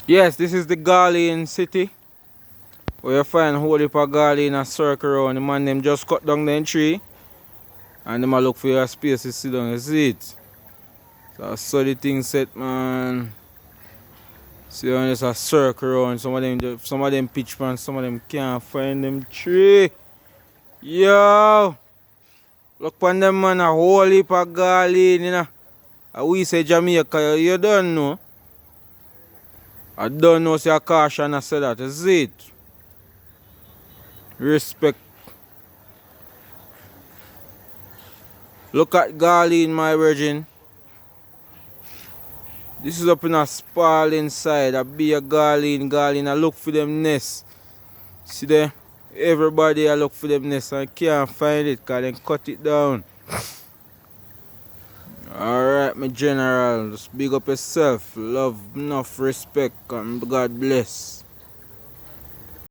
Yes, this is the Garlean city. Where you find whole heap of garlic in a circle around. The man them just cut down the tree and them a look for your space to sit down. You see it? So I saw the thing set, man. See how there's a circle around. Some of them pitch man, some of them can't find them tree. Yo! Look on them, man, a whole heap of garlic, you know. We say Jamaica, you don't know. I don't know, say a caution I say that. You see it? Respect. Look at garlic, my virgin. This is up in a spall inside. A big garlic. I look for them nests. See there? Everybody I look for them nests and can't find it because they cut it down. Alright, my general. Just big up yourself. Love, enough respect, and God bless.